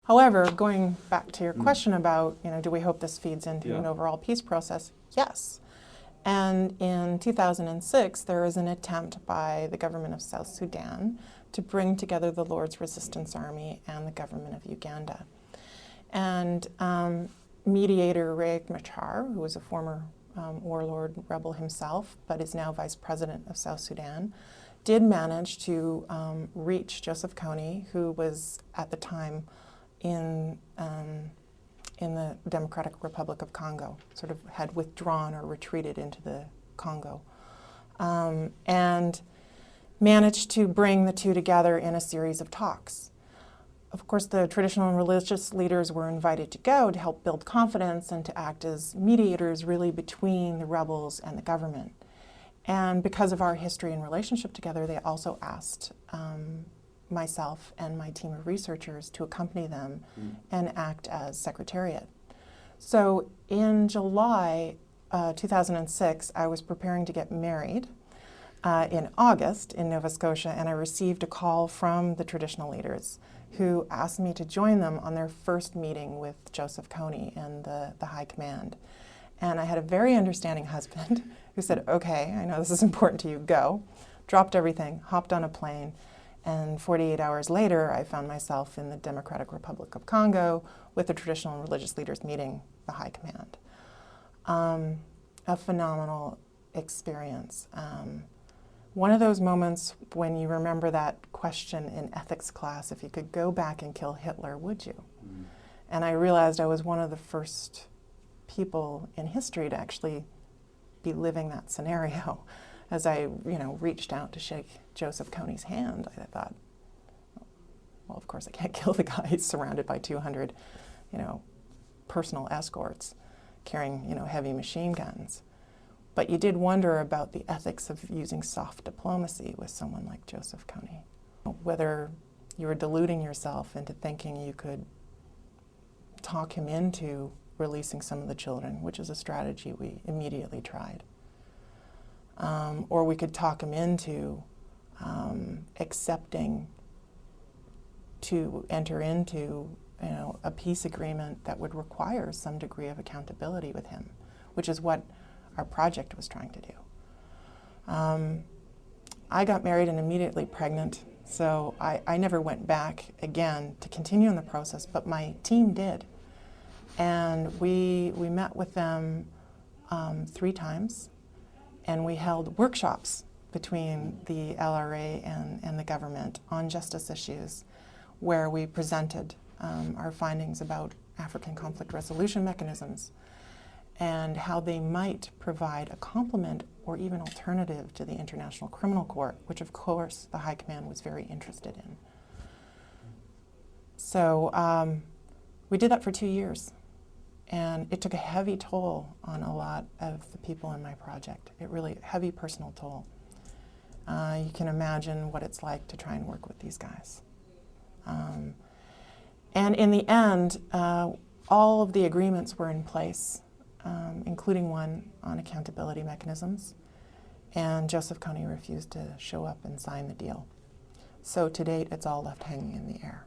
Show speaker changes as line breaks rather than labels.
However, going back to your question about, do we hope this feeds into an overall peace process? Yes. And in 2006, there was an attempt by the government of South Sudan to bring together the Lord's Resistance Army and the government of Uganda. And mediator Riek Machar, who was a former warlord rebel himself, but is now vice president of South Sudan, did manage to reach Joseph Kony, who was at the time in the Democratic Republic of Congo, sort of had withdrawn or retreated into the Congo, and managed to bring the two together in a series of talks. Of course, the traditional and religious leaders were invited to go to help build confidence and to act as mediators really between the rebels and the government. And because of our history and relationship together, they also asked myself and my team of researchers to accompany them and act as secretariat. So in July 2006, I was preparing to get married in August in Nova Scotia, and I received a call from the traditional leaders who asked me to join them on their first meeting with Joseph Kony and the High Command. And I had a very understanding husband who said, okay, I know this is important to you, go. Dropped everything, hopped on a plane, and 48 hours later, I found myself in the Democratic Republic of Congo with the traditional and religious leaders meeting the High Command. A phenomenal experience. One of those moments when you remember that question in ethics class, if you could go back and kill Hitler, would you? And I realized I was one of the first people in history to actually be living that scenario. As I, reached out to shake Joseph Kony's hand, I thought, well, of course I can't kill the guy. He's surrounded by 200, personal escorts carrying, heavy machine guns. But you did wonder about the ethics of using soft diplomacy with someone like Joseph Kony. Whether you were deluding yourself into thinking you could talk him into releasing some of the children, which is a strategy we immediately tried. Or we could talk him into accepting to enter into a peace agreement that would require some degree of accountability with him, which is what our project was trying to do. I got married and immediately pregnant, so I never went back again to continue in the process, but my team did. And we met with them 3 times. And we held workshops between the LRA and the government on justice issues, where we presented our findings about African conflict resolution mechanisms and how they might provide a complement or even alternative to the International Criminal Court, which of course the High Command was very interested in. So we did that for 2 years. And it took a heavy toll on a lot of the people in my project. It really, heavy personal toll. You can imagine what it's like to try and work with these guys. And in the end, all of the agreements were in place, including one on accountability mechanisms. And Joseph Kony refused to show up and sign the deal. So to date, it's all left hanging in the air.